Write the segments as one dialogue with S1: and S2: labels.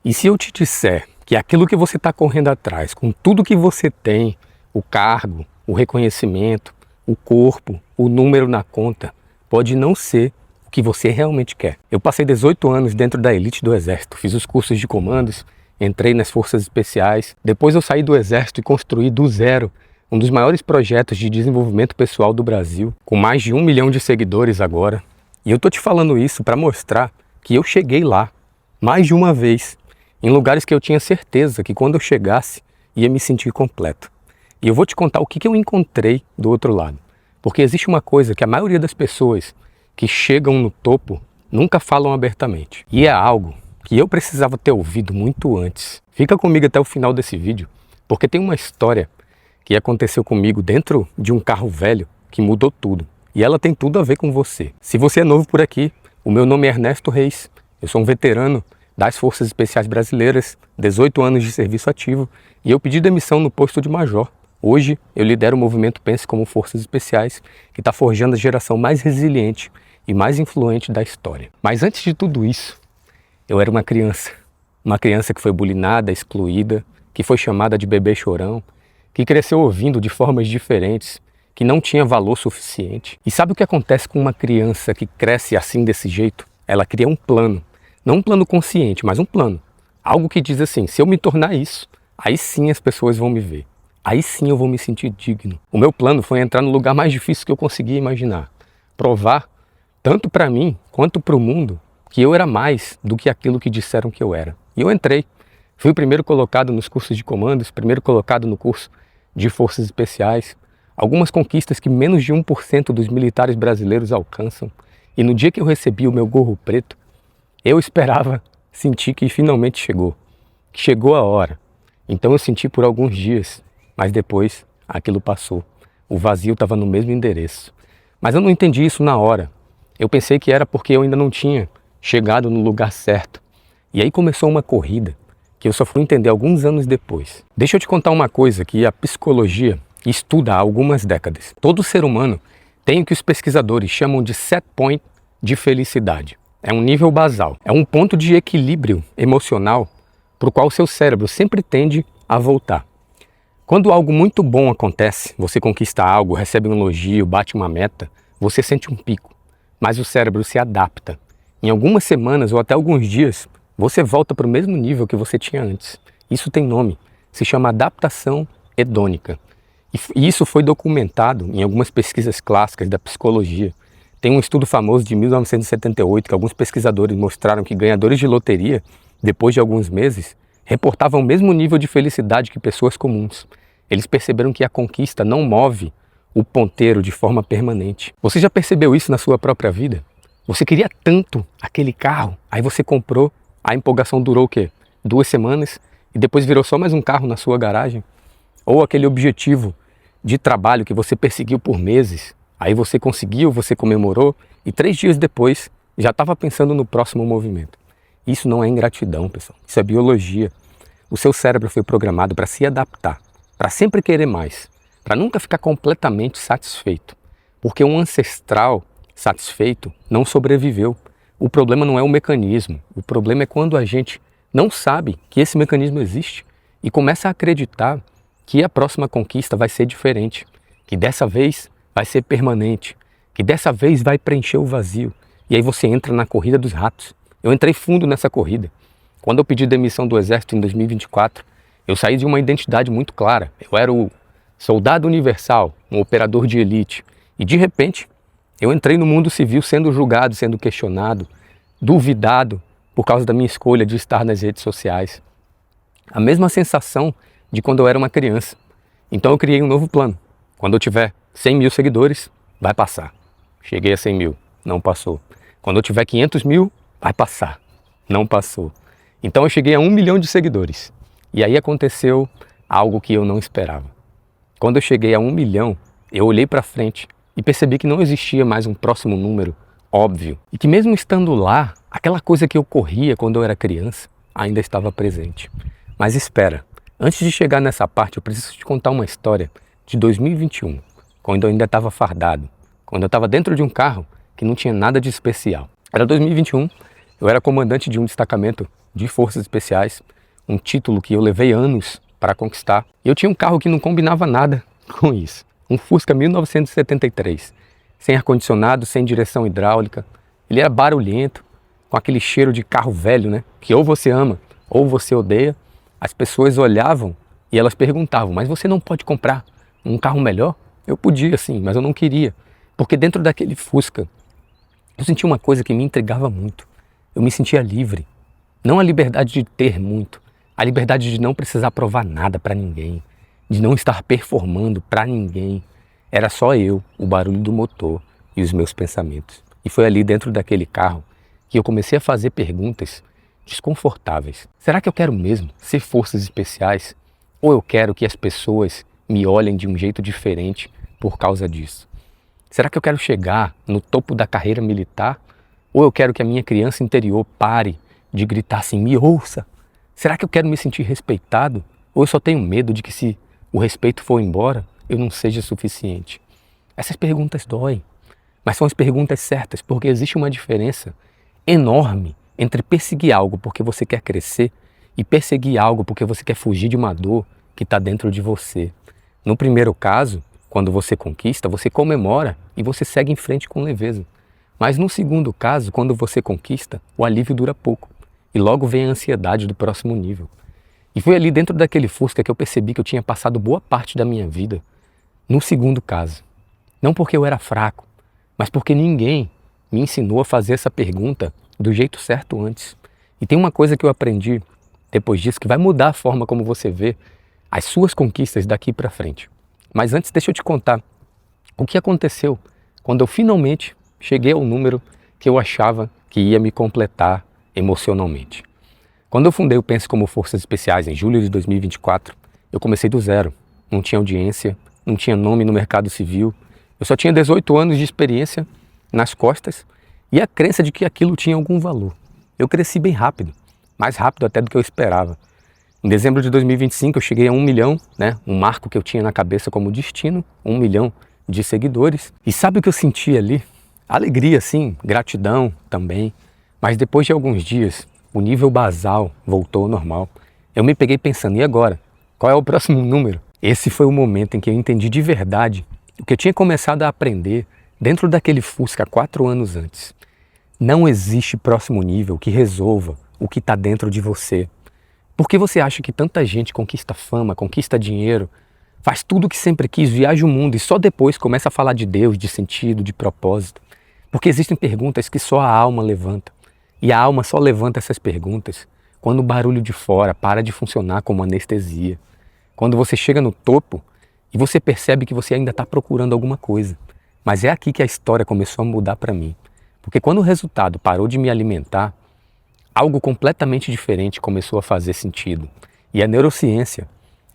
S1: E se eu te disser que aquilo que você está correndo atrás, com tudo que você tem, o cargo, o reconhecimento, o corpo, o número na conta, pode não ser o que você realmente quer. Eu passei 18 anos dentro da elite do Exército, fiz os cursos de comandos, entrei nas Forças Especiais, depois eu saí do Exército e construí do zero um dos maiores projetos de desenvolvimento pessoal do Brasil, com mais de 1 milhão de seguidores agora. E eu tô te falando isso para mostrar que eu cheguei lá, mais de uma vez, em lugares que eu tinha certeza que quando eu chegasse, ia me sentir completo. E eu vou te contar o que eu encontrei do outro lado. Porque existe uma coisa que a maioria das pessoas que chegam no topo nunca falam abertamente. E é algo que eu precisava ter ouvido muito antes. Fica comigo até o final desse vídeo, porque tem uma história que aconteceu comigo dentro de um carro velho que mudou tudo. E ela tem tudo a ver com você. Se você é novo por aqui, o meu nome é Ernesto Reis, eu sou um veterano das Forças Especiais Brasileiras, 18 anos de serviço ativo, e eu pedi demissão no posto de major. Hoje eu lidero o movimento Pense como Forças Especiais, que está forjando a geração mais resiliente e mais influente da história. Mas antes de tudo isso, eu era uma criança que foi bulinada, excluída, que foi chamada de bebê chorão, que cresceu ouvindo de formas diferentes, que não tinha valor suficiente. E sabe o que acontece com uma criança que cresce assim desse jeito? Ela cria um plano, não um plano consciente, mas um plano. Algo que diz assim, se eu me tornar isso, aí sim as pessoas vão me ver. Aí sim eu vou me sentir digno. O meu plano foi entrar no lugar mais difícil que eu conseguia imaginar. Provar, tanto para mim quanto para o mundo, que eu era mais do que aquilo que disseram que eu era. E eu entrei. Fui o primeiro colocado nos cursos de comandos, primeiro colocado no curso de Forças Especiais. Algumas conquistas que menos de 1% dos militares brasileiros alcançam. E no dia que eu recebi o meu gorro preto, eu esperava sentir que finalmente chegou. Que chegou a hora. Então eu senti por alguns dias, mas depois aquilo passou. O vazio estava no mesmo endereço. Mas eu não entendi isso na hora. Eu pensei que era porque eu ainda não tinha chegado no lugar certo. E aí começou uma corrida que eu só fui entender alguns anos depois. Deixa eu te contar uma coisa que a psicologia estuda há algumas décadas. Todo ser humano tem o que os pesquisadores chamam de set point de felicidade. É um nível basal, é um ponto de equilíbrio emocional para o qual o seu cérebro sempre tende a voltar. Quando algo muito bom acontece, você conquista algo, recebe um elogio, bate uma meta, você sente um pico, mas o cérebro se adapta. Em algumas semanas ou até alguns dias, você volta para o mesmo nível que você tinha antes. Isso tem nome, se chama adaptação hedônica. E isso foi documentado em algumas pesquisas clássicas da psicologia. Tem um estudo famoso de 1978 que alguns pesquisadores mostraram que ganhadores de loteria, depois de alguns meses, reportavam o mesmo nível de felicidade que pessoas comuns. Eles perceberam que a conquista não move o ponteiro de forma permanente. Você já percebeu isso na sua própria vida? Você queria tanto aquele carro, aí você comprou, a empolgação durou o quê? 2 semanas e depois virou só mais um carro na sua garagem? Ou aquele objetivo de trabalho que você perseguiu por meses, aí você conseguiu, você comemorou e 3 dias depois já estava pensando no próximo movimento. Isso não é ingratidão, pessoal, isso é biologia. O seu cérebro foi programado para se adaptar, para sempre querer mais, para nunca ficar completamente satisfeito, porque um ancestral satisfeito não sobreviveu. O problema não é o mecanismo, o problema é quando a gente não sabe que esse mecanismo existe e começa a acreditar que a próxima conquista vai ser diferente, que dessa vez vai ser permanente, que dessa vez vai preencher o vazio. E aí você entra na corrida dos ratos. Eu entrei fundo nessa corrida. Quando eu pedi demissão do Exército em 2024, eu saí de uma identidade muito clara. Eu era o soldado universal, um operador de elite. E de repente, eu entrei no mundo civil sendo julgado, sendo questionado, duvidado por causa da minha escolha de estar nas redes sociais. A mesma sensação de quando eu era uma criança. Então eu criei um novo plano. Quando eu tiver 100 mil seguidores, vai passar. Cheguei a 100 mil, não passou. Quando eu tiver 500 mil, vai passar. Não passou. Então eu cheguei a 1 milhão de seguidores. E aí aconteceu algo que eu não esperava. Quando eu cheguei a 1 milhão, eu olhei para frente e percebi que não existia mais um próximo número óbvio. E que mesmo estando lá, aquela coisa que eu corria quando eu era criança ainda estava presente. Mas espera, antes de chegar nessa parte, eu preciso te contar uma história de 2021, quando eu ainda estava fardado, quando eu estava dentro de um carro que não tinha nada de especial. Era 2021, eu era comandante de um destacamento de Forças Especiais, um título que eu levei anos para conquistar. E eu tinha um carro que não combinava nada com isso. Um Fusca 1973, sem ar-condicionado, sem direção hidráulica. Ele era barulhento, com aquele cheiro de carro velho, né? Que ou você ama ou você odeia. As pessoas olhavam e elas perguntavam, mas você não pode comprar um carro melhor? Eu podia sim, mas eu não queria. Porque dentro daquele Fusca, eu sentia uma coisa que me intrigava muito. Eu me sentia livre. Não a liberdade de ter muito, a liberdade de não precisar provar nada para ninguém, de não estar performando para ninguém. Era só eu, o barulho do motor e os meus pensamentos. E foi ali dentro daquele carro que eu comecei a fazer perguntas desconfortáveis. Será que eu quero mesmo ser Forças Especiais? Ou eu quero que as pessoas me olhem de um jeito diferente por causa disso? Será que eu quero chegar no topo da carreira militar? Ou eu quero que a minha criança interior pare de gritar assim, me ouça? Será que eu quero me sentir respeitado? Ou eu só tenho medo de que se o respeito for embora, eu não seja suficiente? Essas perguntas doem, mas são as perguntas certas, porque existe uma diferença enorme entre perseguir algo porque você quer crescer e perseguir algo porque você quer fugir de uma dor que está dentro de você. No primeiro caso, quando você conquista, você comemora e você segue em frente com leveza. Mas no segundo caso, quando você conquista, o alívio dura pouco e logo vem a ansiedade do próximo nível. E foi ali dentro daquele Fusca que eu percebi que eu tinha passado boa parte da minha vida no segundo caso. Não porque eu era fraco, mas porque ninguém me ensinou a fazer essa pergunta do jeito certo antes. E tem uma coisa que eu aprendi depois disso que vai mudar a forma como você vê as suas conquistas daqui para frente. Mas antes, deixa eu te contar o que aconteceu quando eu finalmente cheguei ao número que eu achava que ia me completar emocionalmente. Quando eu fundei o Pense Como Forças Especiais em julho de 2024, eu comecei do zero. Não tinha audiência, não tinha nome no mercado civil, eu só tinha 18 anos de experiência nas costas e a crença de que aquilo tinha algum valor. Eu cresci bem rápido, mais rápido até do que eu esperava. Em dezembro de 2025 eu cheguei a 1 milhão, né? Um marco que eu tinha na cabeça como destino, 1 milhão de seguidores. E sabe o que eu senti ali? Alegria sim, gratidão também, mas depois de alguns dias o nível basal voltou ao normal. Eu me peguei pensando, e agora? Qual é o próximo número? Esse foi o momento em que eu entendi de verdade o que eu tinha começado a aprender dentro daquele Fusca 4 anos antes. Não existe próximo nível que resolva o que está dentro de você. Por que você acha que tanta gente conquista fama, conquista dinheiro, faz tudo o que sempre quis, viaja o mundo e só depois começa a falar de Deus, de sentido, de propósito? Porque existem perguntas que só a alma levanta. E a alma só levanta essas perguntas quando o barulho de fora para de funcionar como anestesia. Quando você chega no topo e você percebe que você ainda está procurando alguma coisa. Mas é aqui que a história começou a mudar para mim. Porque quando o resultado parou de me alimentar, algo completamente diferente começou a fazer sentido. E a neurociência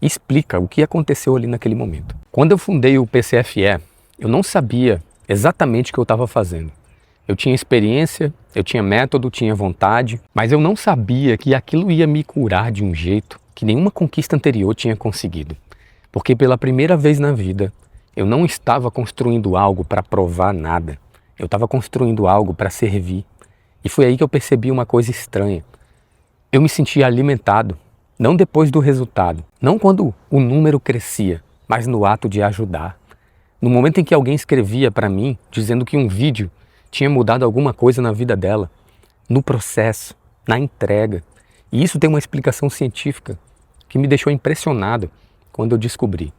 S1: explica o que aconteceu ali naquele momento. Quando eu fundei o PCFE, eu não sabia exatamente o que eu estava fazendo. Eu tinha experiência, eu tinha método, tinha vontade, mas eu não sabia que aquilo ia me curar de um jeito que nenhuma conquista anterior tinha conseguido. Porque pela primeira vez na vida, eu não estava construindo algo para provar nada. Eu estava construindo algo para servir. E foi aí que eu percebi uma coisa estranha. Eu me sentia alimentado, não depois do resultado, não quando o número crescia, mas no ato de ajudar. No momento em que alguém escrevia para mim, dizendo que um vídeo tinha mudado alguma coisa na vida dela, no processo, na entrega. E isso tem uma explicação científica que me deixou impressionado quando eu descobri.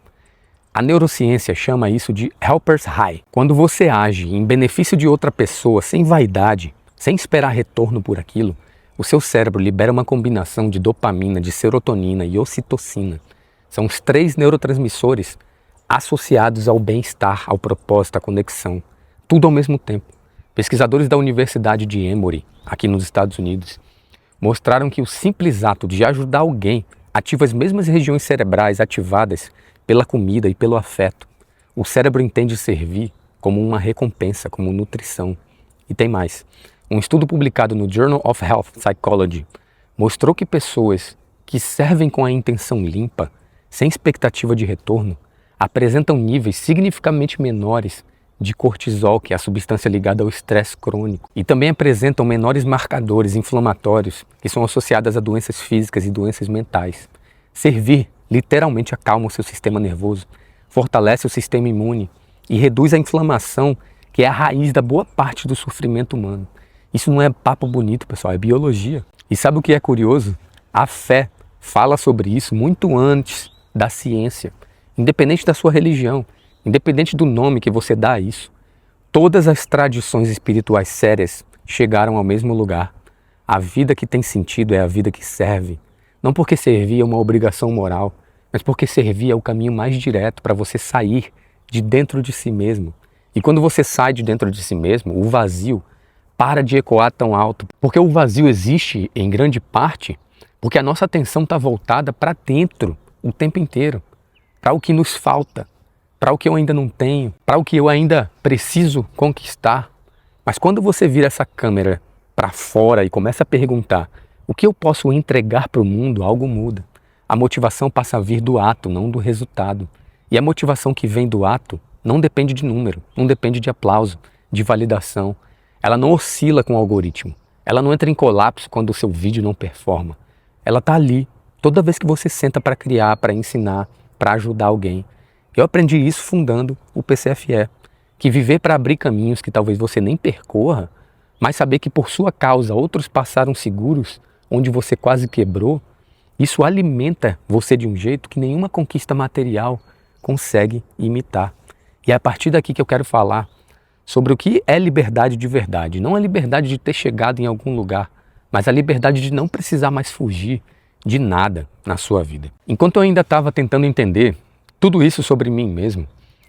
S1: A neurociência chama isso de helper's high. Quando você age em benefício de outra pessoa sem vaidade, sem esperar retorno por aquilo, o seu cérebro libera uma combinação de dopamina, de serotonina e ocitocina. São os 3 neurotransmissores associados ao bem-estar, ao propósito, à conexão. Tudo ao mesmo tempo. Pesquisadores da Universidade de Emory, aqui nos Estados Unidos, mostraram que o simples ato de ajudar alguém ativa as mesmas regiões cerebrais ativadas pela comida e pelo afeto. O cérebro entende servir como uma recompensa, como nutrição. E tem mais. Um estudo publicado no Journal of Health Psychology mostrou que pessoas que servem com a intenção limpa, sem expectativa de retorno, apresentam níveis significativamente menores de cortisol, que é a substância ligada ao estresse crônico. E também apresentam menores marcadores inflamatórios que são associados a doenças físicas e doenças mentais. Servir literalmente acalma o seu sistema nervoso, fortalece o sistema imune e reduz a inflamação, que é a raiz da boa parte do sofrimento humano. Isso não é papo bonito, pessoal, é biologia. E sabe o que é curioso? A fé fala sobre isso muito antes da ciência, independente da sua religião, independente do nome que você dá a isso. Todas as tradições espirituais sérias chegaram ao mesmo lugar. A vida que tem sentido é a vida que serve. Não porque servir é uma obrigação moral, mas porque servir é o caminho mais direto para você sair de dentro de si mesmo. E quando você sai de dentro de si mesmo, o vazio para de ecoar tão alto. Porque o vazio existe, em grande parte, porque a nossa atenção está voltada para dentro o tempo inteiro. Para o que nos falta, para o que eu ainda não tenho, para o que eu ainda preciso conquistar. Mas quando você vira essa câmera para fora e começa a perguntar o que eu posso entregar para o mundo, algo muda. A motivação passa a vir do ato, não do resultado. E a motivação que vem do ato não depende de número, não depende de aplauso, de validação. Ela não oscila com o algoritmo. Ela não entra em colapso quando o seu vídeo não performa. Ela está ali, toda vez que você senta para criar, para ensinar, para ajudar alguém. Eu aprendi isso fundando o PCFE, que viver para abrir caminhos que talvez você nem percorra, mas saber que por sua causa outros passaram seguros, onde você quase quebrou, isso alimenta você de um jeito que nenhuma conquista material consegue imitar. E é a partir daqui que eu quero falar sobre o que é liberdade de verdade. Não a liberdade de ter chegado em algum lugar, mas a liberdade de não precisar mais fugir de nada na sua vida. Enquanto eu ainda estava tentando entender tudo isso sobre mim mesmo,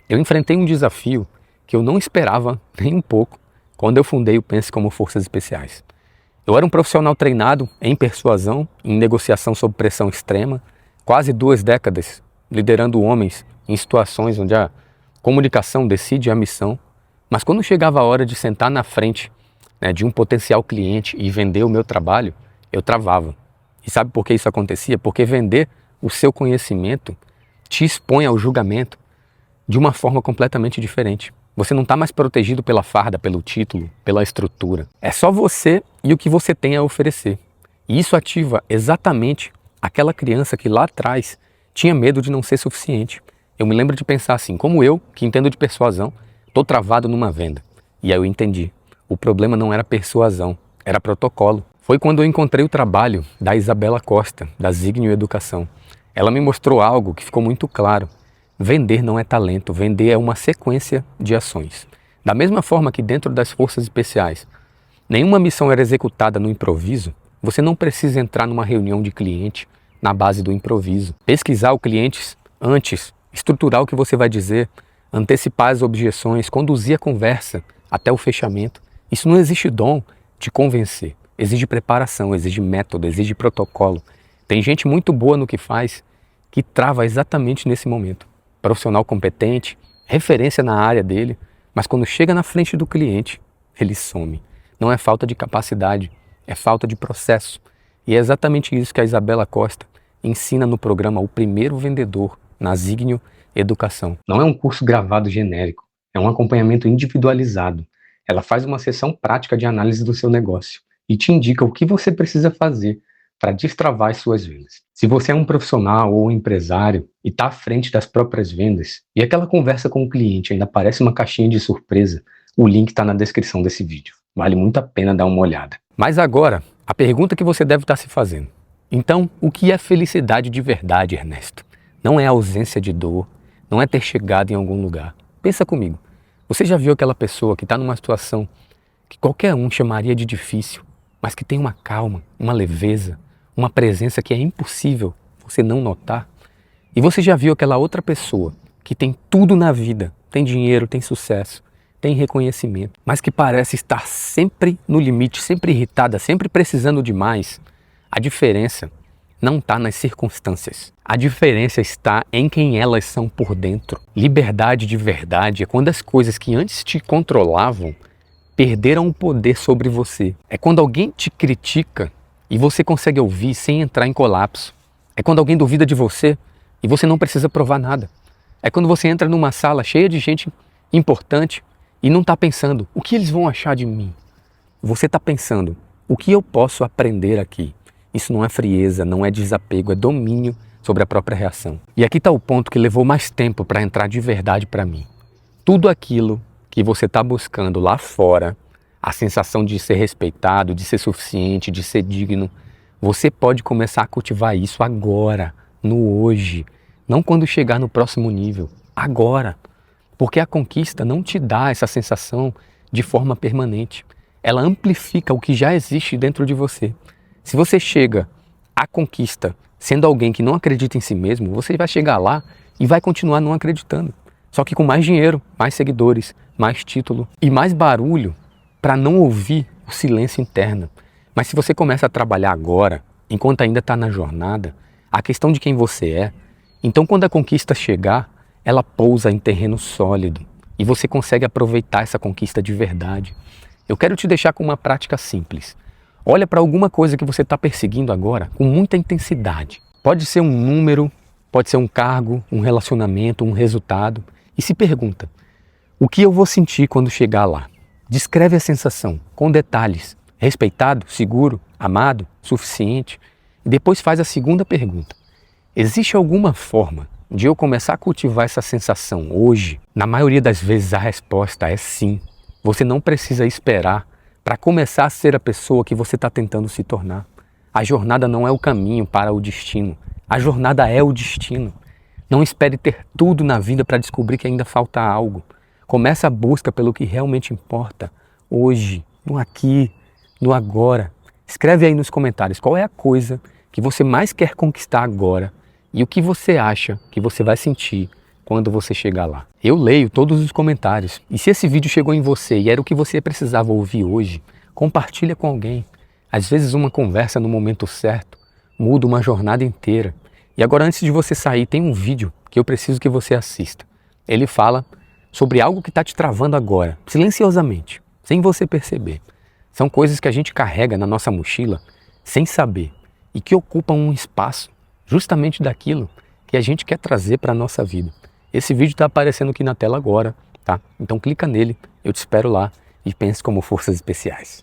S1: eu enfrentei um desafio que eu não esperava nem um pouco quando eu fundei o Pense como Forças Especiais. Eu era um profissional treinado em persuasão, em negociação sob pressão extrema, quase 2 décadas liderando homens em situações onde a comunicação decide a missão, mas quando chegava a hora de sentar na frente, de um potencial cliente e vender o meu trabalho, eu travava. E sabe por que isso acontecia? Porque vender o seu conhecimento te expõe ao julgamento de uma forma completamente diferente. Você não está mais protegido pela farda, pelo título, pela estrutura. É só você e o que você tem a oferecer. E isso ativa exatamente aquela criança que lá atrás tinha medo de não ser suficiente. Eu me lembro de pensar assim, como eu, que entendo de persuasão, estou travado numa venda. E aí eu entendi. O problema não era persuasão, era protocolo. Foi quando eu encontrei o trabalho da Isabela Costa, da Zignio Educação. Ela me mostrou algo que ficou muito claro. Vender não é talento, vender é uma sequência de ações. Da mesma forma que dentro das forças especiais, nenhuma missão era executada no improviso, você não precisa entrar numa reunião de cliente na base do improviso. Pesquisar o cliente antes, estruturar o que você vai dizer, antecipar as objeções, conduzir a conversa até o fechamento. Isso não exige dom de convencer, exige preparação, exige método, exige protocolo. Tem gente muito boa no que faz que trava exatamente nesse momento. Profissional competente, referência na área dele, mas quando chega na frente do cliente, ele some. Não é falta de capacidade, é falta de processo. E é exatamente isso que a Isabela Costa ensina no programa O Primeiro Vendedor, na Zignio Educação. Não é um curso gravado genérico, é um acompanhamento individualizado. Ela faz uma sessão prática de análise do seu negócio e te indica o que você precisa fazer para destravar as suas vendas. Se você é um profissional ou um empresário e está à frente das próprias vendas e aquela conversa com o cliente ainda parece uma caixinha de surpresa, o link está na descrição desse vídeo. Vale muito a pena dar uma olhada. Mas agora, a pergunta que você deve estar se fazendo. Então, o que é felicidade de verdade, Ernesto? Não é a ausência de dor, não é ter chegado em algum lugar. Pensa comigo, você já viu aquela pessoa que está numa situação que qualquer um chamaria de difícil, mas que tem uma calma, uma leveza, uma presença que é impossível você não notar? E você já viu aquela outra pessoa que tem tudo na vida, tem dinheiro, tem sucesso, tem reconhecimento, mas que parece estar sempre no limite, sempre irritada, sempre precisando de mais? A diferença não está nas circunstâncias. A diferença está em quem elas são por dentro. Liberdade de verdade é quando as coisas que antes te controlavam perderam o poder sobre você. É quando alguém te critica e você consegue ouvir sem entrar em colapso. É quando alguém duvida de você e você não precisa provar nada. É quando você entra numa sala cheia de gente importante e não está pensando, o que eles vão achar de mim? Você está pensando, o que eu posso aprender aqui? Isso não é frieza, não é desapego, é domínio sobre a própria reação. E aqui está o ponto que levou mais tempo para entrar de verdade para mim. Tudo aquilo que você está buscando lá fora, a sensação de ser respeitado, de ser suficiente, de ser digno, você pode começar a cultivar isso agora, no hoje, não quando chegar no próximo nível, agora. Porque a conquista não te dá essa sensação de forma permanente. Ela amplifica o que já existe dentro de você. Se você chega à conquista sendo alguém que não acredita em si mesmo, você vai chegar lá e vai continuar não acreditando. Só que com mais dinheiro, mais seguidores, mais título e mais barulho para não ouvir o silêncio interno. Mas se você começa a trabalhar agora, enquanto ainda está na jornada, a questão de quem você é, então quando a conquista chegar, ela pousa em terreno sólido e você consegue aproveitar essa conquista de verdade. Eu quero te deixar com uma prática simples. Olha para alguma coisa que você está perseguindo agora com muita intensidade. Pode ser um número, pode ser um cargo, um relacionamento, um resultado. E se pergunta, o que eu vou sentir quando chegar lá? Descreve a sensação, com detalhes. Respeitado, seguro, amado, suficiente? E depois faz a segunda pergunta. Existe alguma forma de eu começar a cultivar essa sensação hoje? Na maioria das vezes a resposta é sim. Você não precisa esperar para começar a ser a pessoa que você está tentando se tornar. A jornada não é o caminho para o destino. A jornada é o destino. Não espere ter tudo na vida para descobrir que ainda falta algo. Comece a busca pelo que realmente importa. Hoje, no aqui, no agora. Escreve aí nos comentários qual é a coisa que você mais quer conquistar agora e o que você acha que você vai sentir quando você chegar lá. Eu leio todos os comentários e se esse vídeo chegou em você e era o que você precisava ouvir hoje, compartilha com alguém. Às vezes uma conversa no momento certo muda uma jornada inteira. E agora antes de você sair tem um vídeo que eu preciso que você assista. Ele fala sobre algo que está te travando agora, silenciosamente, sem você perceber. São coisas que a gente carrega na nossa mochila sem saber e que ocupam um espaço justamente daquilo que a gente quer trazer para a nossa vida. Esse vídeo está aparecendo aqui na tela agora, tá? Então clica nele, eu te espero lá e pense como forças especiais.